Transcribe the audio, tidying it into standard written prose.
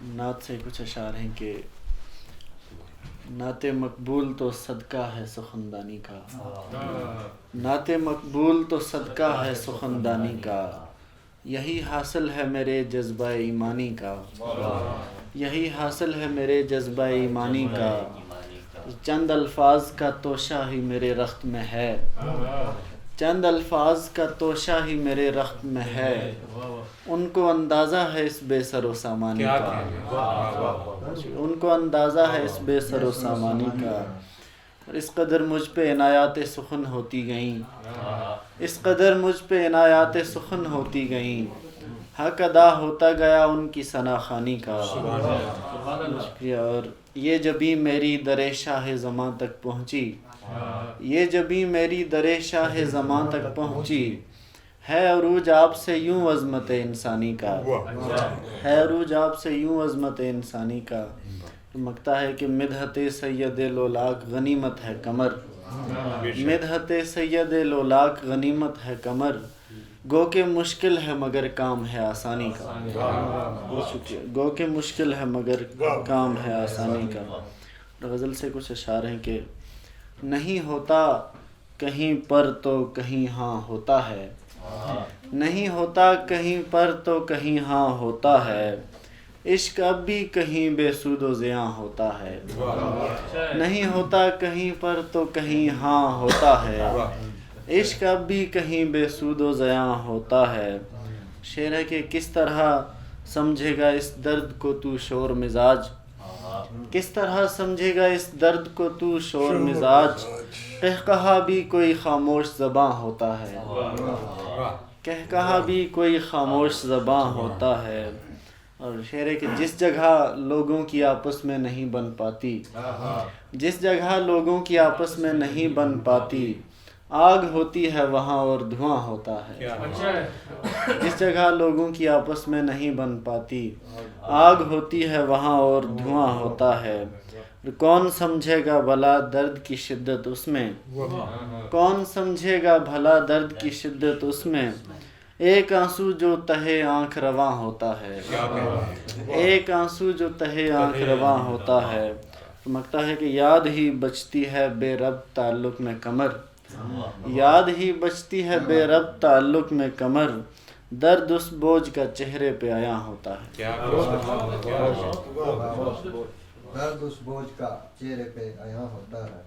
نعت سے کچھ اشعار ہیں کہ نعت مقبول تو صدقہ ہے سخندانی کا، نعت مقبول تو صدقہ ہے سخندانی کا، یہی حاصل ہے میرے جذبہ ایمانی کا، یہی حاصل ہے میرے جذبہ ایمانی کا، چند الفاظ کا توشہ ہی میرے رخت میں ہے، چند الفاظ کا توشہ ہی میرے رخت میں ہے، ان کو اندازہ ہے اس بے سر و سامانی کا، ان کو اندازہ ہے اس بے سر و سامانی کا، اور اس قدر مجھ پہ عنایات سخن ہوتی گئیں، اس قدر مجھ پہ عنایات سخن ہوتی گئیں، حق ادا ہوتا گیا ان کی ثنا خوانی کا، شکریہ۔ اور یہ جبیں میری در شاہ زماں تک پہنچی، یہ جبیں میری در شاہ زماں تک پہنچی، ہے عروج آپ سے یوں عظمت انسانی کا، ہے عروج آپ سے یوں عظمت انسانی کا، مکتا ہے کہ مدحت سید لولاک غنیمت ہے کمر، مدحت سید لولاک غنیمت ہے کمر، گو کہ مشکل ہے مگر کام ہے آسانی کا، شکریہ، گو کہ مشکل ہے مگر کام ہے آسانی کا۔ غزل سے کچھ اشعار ہیں کہ نہیں ہوتا کہیں پر تو کہیں ہاں ہوتا ہے، نہیں ہوتا کہیں پر تو کہیں ہاں ہوتا ہے، عشق اب بھی کہیں بے سود و زیاں ہوتا ہے، نہیں ہوتا کہیں پر تو کہیں ہاں ہوتا ہے، عشق اب بھی کہیں بے سود و زیاں ہوتا ہے۔ شعر ہے کہ کس طرح سمجھے گا اس درد کو تو شور مزاج، کس طرح سمجھے گا اس درد کو تو شور مزاج، قہقہا بھی کوئی خاموش زباں ہوتا ہے، قہقہا بھی کوئی خاموش زباں ہوتا ہے۔ اور شعر ہے کہ جس جگہ لوگوں کی آپس میں نہیں بن پاتی، جس جگہ لوگوں کی آپس میں نہیں بن پاتی، آگ ہوتی ہے وہاں اور دھواں ہوتا ہے، جس جگہ لوگوں کی آپس میں نہیں بن پاتی، آگ ہوتی ہے وہاں اور دھواں ہوتا ہے۔ کون سمجھے گا بھلا درد کی شدت اس میں، کون سمجھے گا بھلا درد کی شدت اس میں، ایک آنسو جو تہے آنکھ رواں ہوتا ہے، ایک آنسو جو تہے آنکھ رواں ہوتا ہے۔ مکتا ہے کہ یاد ہی بچتی ہے بے ربط تعلق میں کمر، یاد ہی بچتی ہے بے ربط تعلق میں کمر، درد اس بوجھ کا چہرے پہ عیاں ہوتا ہے، درد اس بوجھ کا چہرے پہ عیاں ہوتا ہے۔